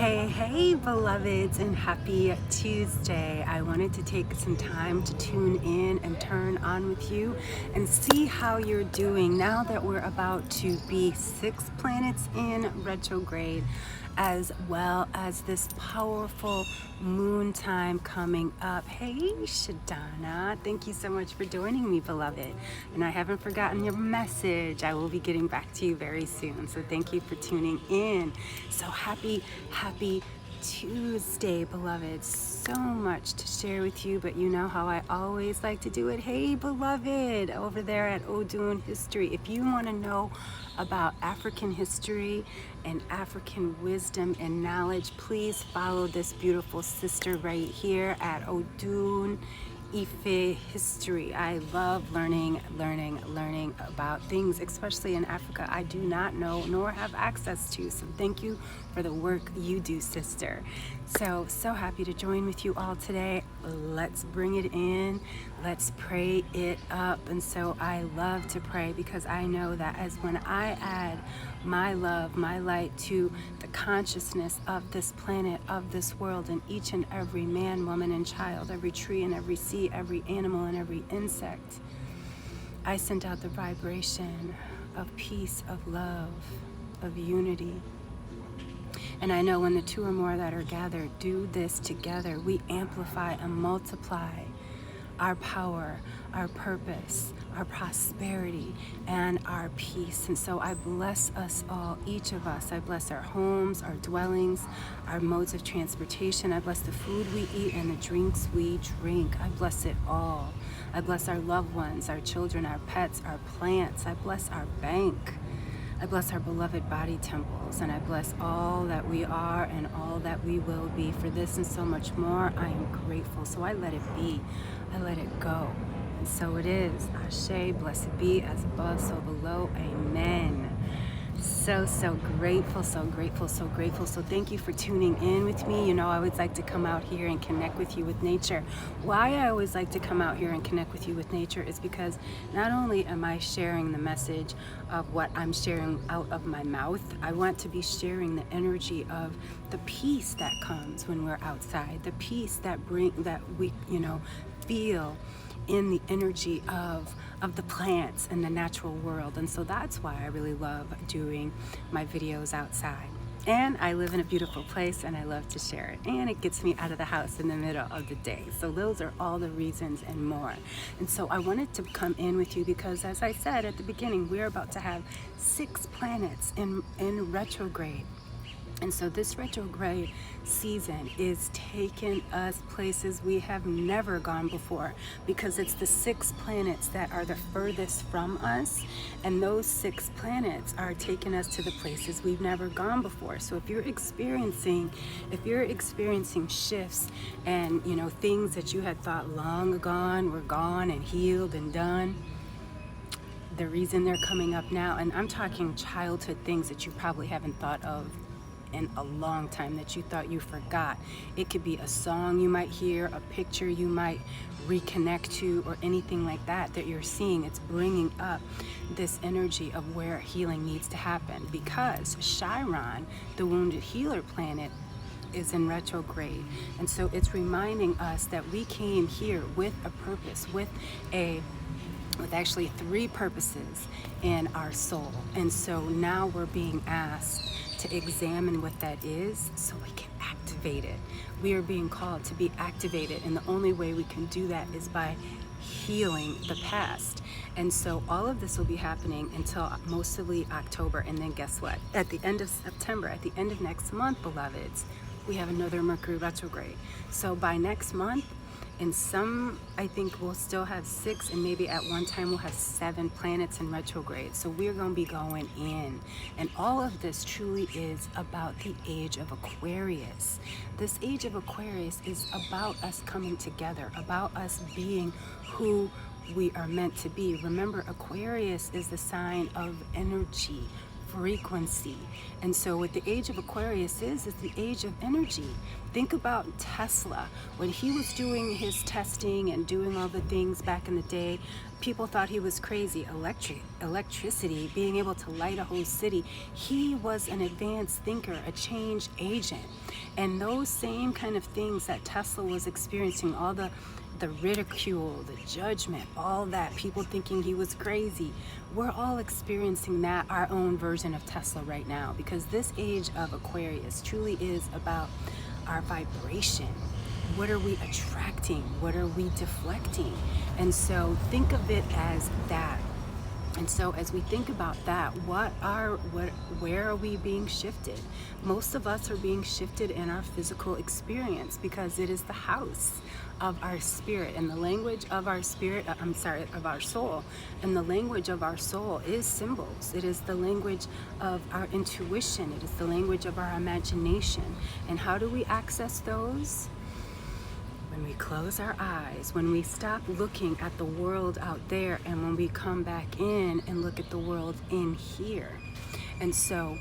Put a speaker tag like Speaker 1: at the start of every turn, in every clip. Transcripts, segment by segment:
Speaker 1: Hey, beloveds, and happy Tuesday. I wanted to take some time to tune in and turn on with you and see how you're doing now that we're about to be 6 planets in retrograde, as well as this powerful moon time coming up. Hey, Shadana, thank you so much for joining me, beloved. And I haven't forgotten your message. I will be getting back to you very soon. So thank you for tuning in. So happy Tuesday, beloved. So much to share with you, but you know how I always like to do it. Hey, beloved, over there at Odun History. If you want to know about African history and African wisdom and knowledge, please follow this beautiful sister right here at Odun Ife History. I love learning about things, especially in Africa, I do not know nor have access to. So thank you for the work you do, sister. So happy to join with you all today. Let's bring it in. Let's pray it up. And so I love to pray because I know that as when I add my love, my light to the consciousness of this planet, of this world, and each and every man, woman, and child, every tree and every sea, every animal and every insect, I send out the vibration of peace, of love, of unity. And I know when the two or more that are gathered do this together, we amplify and multiply our power, our purpose, our prosperity, and our peace. And so I bless us all, each of us. I bless our homes, our dwellings, our modes of transportation. I bless the food we eat and the drinks we drink. I bless it all. I bless our loved ones, our children, our pets, our plants. I bless our bank. I bless our beloved body temples, and I bless all that we are and all that we will be. For this and so much more, I am grateful. So I let it be. I let it go. And so it is. Ashe, blessed be, as above, so below. Amen. So grateful, so grateful, so grateful. So thank you for tuning in with me. You know, I always like to come out here and connect with you with nature. Why I always like to come out here and connect with you with nature is because not only am I sharing the message of what I'm sharing out of my mouth, I want to be sharing the energy of the peace that comes when we're outside, the peace that we, feel in the energy of the plants and the natural world. And so that's why I really love doing my videos outside. And I live in a beautiful place and I love to share it. And it gets me out of the house in the middle of the day. So those are all the reasons and more. And so I wanted to come in with you because, as I said at the beginning, we're about to have 6 planets in retrograde. And so this retrograde season is taking us places we have never gone before, because it's the 6 planets that are the furthest from us, and those 6 planets are taking us to the places we've never gone before. So if you're experiencing shifts and things that you had thought long gone were gone and healed and done, the reason they're coming up now, and I'm talking childhood things that you probably haven't thought of in a long time, that you thought you forgot. It could be a song you might hear, a picture you might reconnect to, or anything like that you're seeing. It's bringing up this energy of where healing needs to happen, because Chiron, the wounded healer planet, is in retrograde. And so it's reminding us that we came here with a purpose, with actually 3 purposes in our soul. And so now we're being asked to examine what that is so we can activate it. We are being called to be activated, and the only way we can do that is by healing the past. And so all of this will be happening until mostly October, and then guess what? At the end of September, at the end of next month, beloveds, we have another Mercury retrograde. So by next month, and I think we'll still have 6, and maybe at one time we'll have 7 planets in retrograde. So we're going to be going in. And all of this truly is about the age of Aquarius. This age of Aquarius is about us coming together, about us being who we are meant to be. Remember, Aquarius is the sign of energy, frequency. And so what the age of Aquarius is the age of energy. Think about Tesla. When he was doing his testing and doing all the things back in the day, people thought he was crazy. Electricity, being able to light a whole city. He was an advanced thinker, a change agent. And those same kind of things that Tesla was experiencing, all the ridicule, the judgment, all that, people thinking he was crazy, we're all experiencing that, our own version of Tesla right now, because this age of Aquarius truly is about our vibration. What are we attracting? What are we deflecting? And so think of it as that. And so as we think about that, where are we being shifted? Most of us are being shifted in our physical experience, because it is the house of our spirit, and the language of our spirit, of our soul. And the language of our soul is symbols. It is the language of our intuition. It is the language of our imagination. And how do we access those? When we close our eyes, when we stop looking at the world out there, and when we come back in and look at the world in here. And so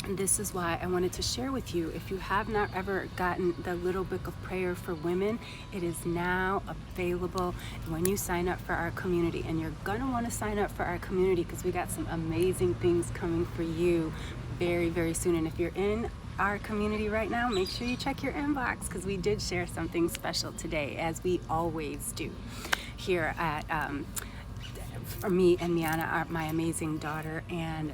Speaker 1: this is why I wanted to share with you, if you have not ever gotten the little book of prayer for women, it is now available when you sign up for our community. And you're gonna want to sign up for our community, because we got some amazing things coming for you very, very soon. And if you're in our community right now, make sure you check your inbox, because we did share something special today, as we always do here at for me and Miana, my amazing daughter and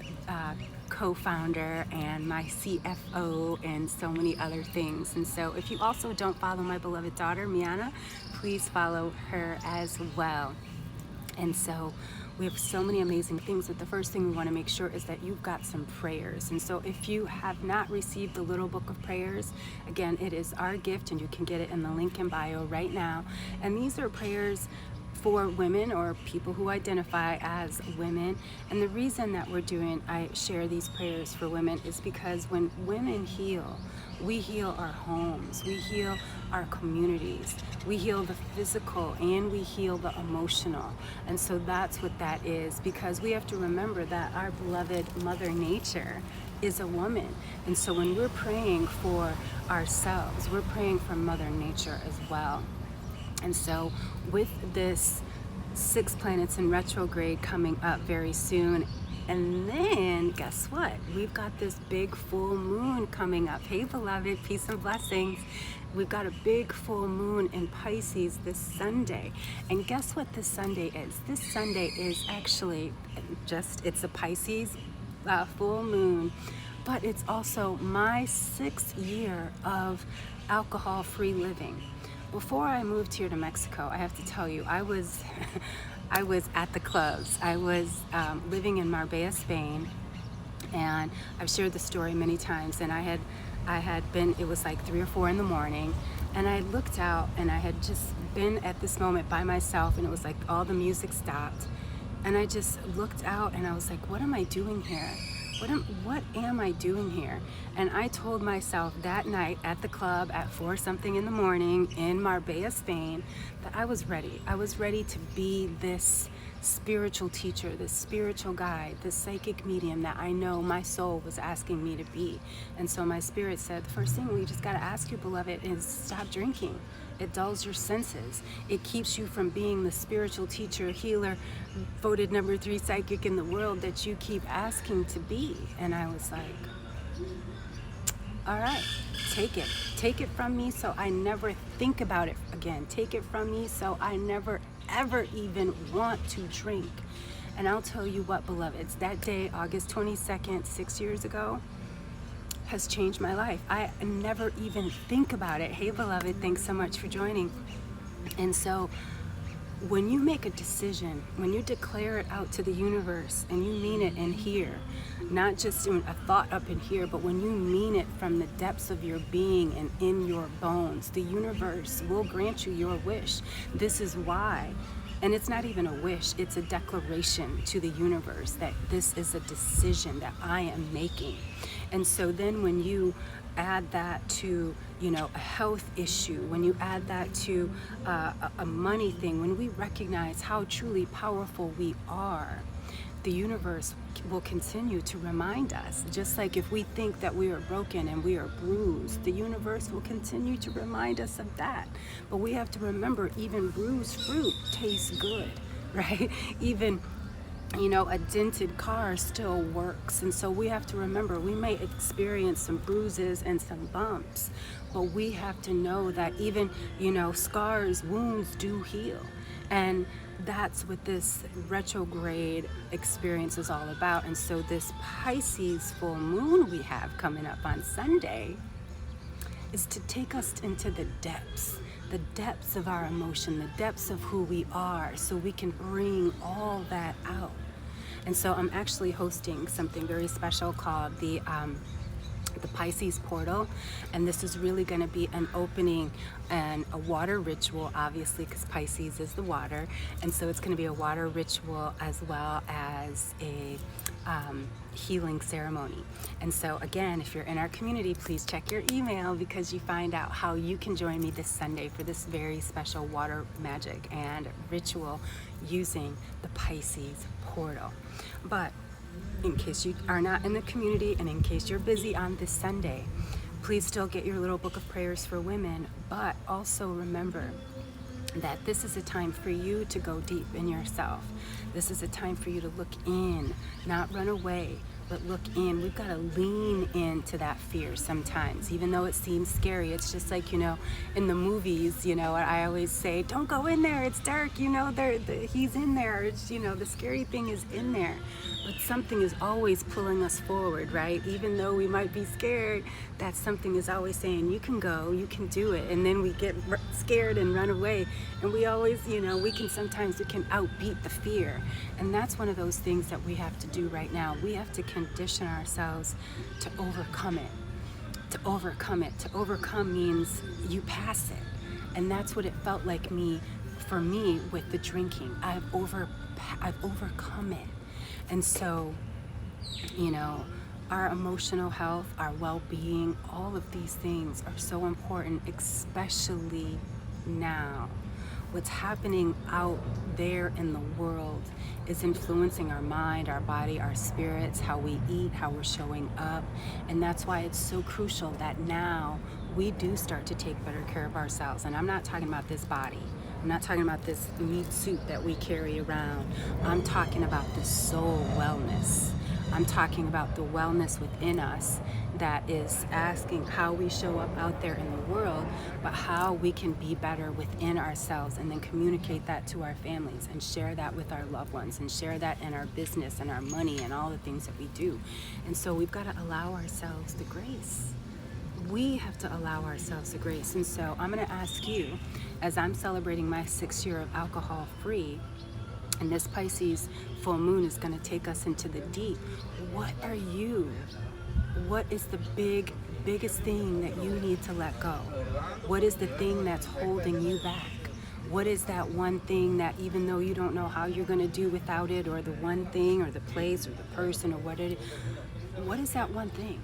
Speaker 1: co-founder and my CFO, and so many other things. And so if you also don't follow my beloved daughter Miana, please follow her as well. And so we have so many amazing things, but the first thing we want to make sure is that you've got some prayers. And so if you have not received the little book of prayers, again, it is our gift, and you can get it in the link in bio right now. And these are prayers for women, or people who identify as women. And the reason that I share these prayers for women is because when women heal, we heal our homes, we heal our communities, we heal the physical, and we heal the emotional. And so that's what that is, because we have to remember that our beloved Mother Nature is a woman. And so when we're praying for ourselves, we're praying for Mother Nature as well. And so with this 6 planets in retrograde coming up very soon, and then guess what? We've got this big full moon coming up. Hey beloved, peace and blessings. We've got a big full moon in Pisces this Sunday. And guess what this Sunday is? This Sunday is actually it's a Pisces full moon, but it's also my 6th year of alcohol-free living. Before I moved here to Mexico, I have to tell you, I was at the clubs. I was living in Marbella, Spain, and I've shared the story many times. And I had been, it was like 3 or 4 in the morning, and I looked out, and I had just been at this moment by myself, and it was like all the music stopped, and I just looked out, and I was like, what am I doing here? What am I doing here? And I told myself that night at the club at 4 something in the morning in Marbella, Spain, that I was ready. I was ready to be this spiritual teacher, this spiritual guide, this psychic medium that I know my soul was asking me to be. And so my spirit said, the first thing we just got to ask you, beloved, is stop drinking. It dulls your senses. It keeps you from being the spiritual teacher, healer, voted number 3 psychic in the world that you keep asking to be. And I was like, all right, take it. Take it from me so I never think about it again. Take it from me so I never, ever even want to drink. And I'll tell you what, beloveds, that day, August 22nd, 6 years ago, has changed my life. I never even think about it. Hey beloved, thanks so much for joining. And so when you make a decision, when you declare it out to the universe, and you mean it in here, not just in a thought up in here, but when you mean it from the depths of your being and in your bones, the universe will grant you your wish. This is why. And it's not even a wish, it's a declaration to the universe that this is a decision that I am making. And so then when you add that to, a health issue, when you add that to a money thing, when we recognize how truly powerful we are, the universe will continue to remind us. Just like if we think that we are broken and we are bruised, the universe will continue to remind us of that. But we have to remember, even bruised fruit tastes good, right? Even a dented car still works. And so we have to remember, we may experience some bruises and some bumps, but we have to know that even, scars, wounds do heal. And that's what this retrograde experience is all about. And so this Pisces full moon we have coming up on Sunday is to take us into the depths of our emotion, the depths of who we are, so we can bring all that out. And so I'm actually hosting something very special called the Pisces portal, and this is really going to be an opening and a water ritual, obviously, because Pisces is the water. And so it's going to be a water ritual as well as a healing ceremony. And so again, if you're in our community, please check your email, because you find out how you can join me this Sunday for this very special water magic and ritual using the Pisces portal. But in case you are not in the community, and in case you're busy on this Sunday, please still get your little book of prayers for women. But also remember that this is a time for you to go deep in yourself. This is a time for you to look in, not run away, but look in. We've got to lean into that fear sometimes, even though it seems scary. It's just like, in the movies, I always say, don't go in there, it's dark, he's in there. It's, the scary thing is in there. But something is always pulling us forward, right? Even though we might be scared, that something is always saying, you can go, you can do it. And then we get scared and run away. And we always, we can outbeat the fear. And that's one of those things that we have to do right now. We have to condition ourselves to overcome it. To overcome means you pass it. And that's what it felt like for me with the drinking. I've overcome it. And so, our emotional health, our well-being, all of these things are so important, especially now. What's happening out there in the world is influencing our mind, our body, our spirits, how we eat, how we're showing up. And that's why it's so crucial that now we do start to take better care of ourselves. And I'm not talking about this body. I'm not talking about this meat suit that we carry around. I'm talking about the soul wellness. I'm talking about the wellness within us that is asking how we show up out there in the world, but how we can be better within ourselves, and then communicate that to our families and share that with our loved ones and share that in our business and our money and all the things that we do. And so we've got to allow ourselves the grace. We have to allow ourselves the grace. And so I'm going to ask you, as I'm celebrating my 6th year of alcohol free, and this Pisces full moon is going to take us into the deep, what is the biggest thing that you need to let go? What is the thing that's holding you back? What is that one thing that, even though you don't know how you're going to do without it, or the one thing or the place or the person or what is that one thing?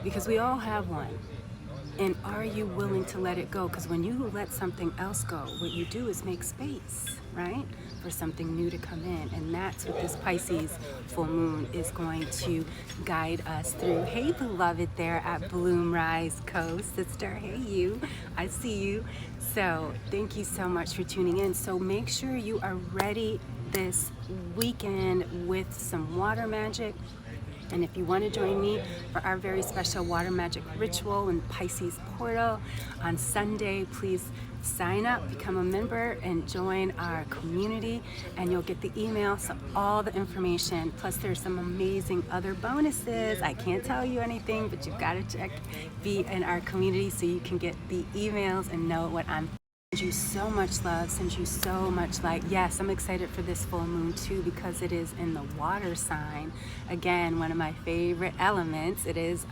Speaker 1: Because we all have one. And are you willing to let it go? Because when you let something else go, what you do is make space, right, for something new to come in. And that's what this Pisces full moon is going to guide us through. Hey, beloved there at Bloom Rise Coast, sister. Hey, you. I see you. So thank you so much for tuning in. So make sure you are ready this weekend with some water magic. And if you want to join me for our very special water magic ritual in Pisces portal on Sunday, please sign up, become a member, and join our community, and you'll get the email, so all the information. Plus there's some amazing other bonuses. I can't tell you anything, but you've got to be in our community so you can get the emails and know what I'm. Send you so much love, send you so much light. Yes, I'm excited for this full moon too, because it is in the water sign. Again, one of my favorite elements. It is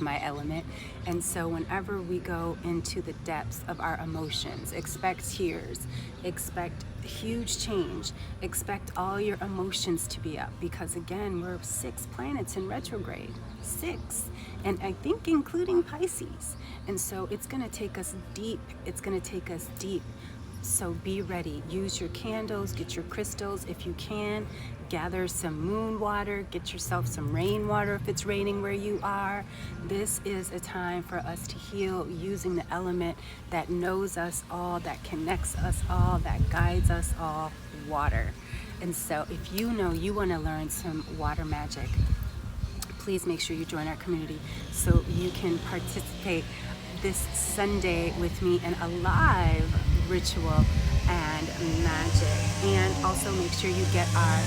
Speaker 1: my element. And so whenever we go into the depths of our emotions, expect tears, expect huge change, expect all your emotions to be up, because again, we're 6 planets in retrograde, 6, and I think including Pisces. And so it's going to take us deep. So be ready. Use your candles, get your crystals if you can. gather some moon water, get yourself some rainwater if it's raining where you are. This is a time for us to heal using the element that knows us all, that connects us all, that guides us all, water. And so if you know you want to learn some water magic, please make sure you join our community so you can participate this Sunday with me in a live ritual and magic. And also make sure you get our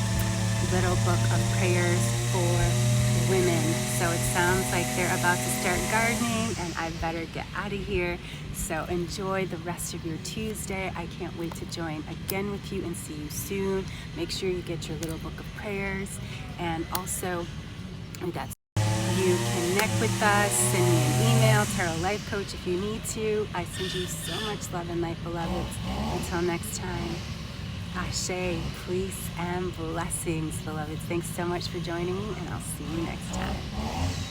Speaker 1: little book of prayers for women. So it sounds like they're about to start gardening and I better get out of here. So enjoy the rest of your Tuesday. I can't wait to join again with you and see you soon. Make sure you get your little book of prayers, and also that's you connect with us, send me an email, Tarot Life Coach if you need to. I send you so much love and light, beloveds. Until next time, Ashe, peace and blessings, beloveds. Thanks so much for joining me, and I'll see you next time.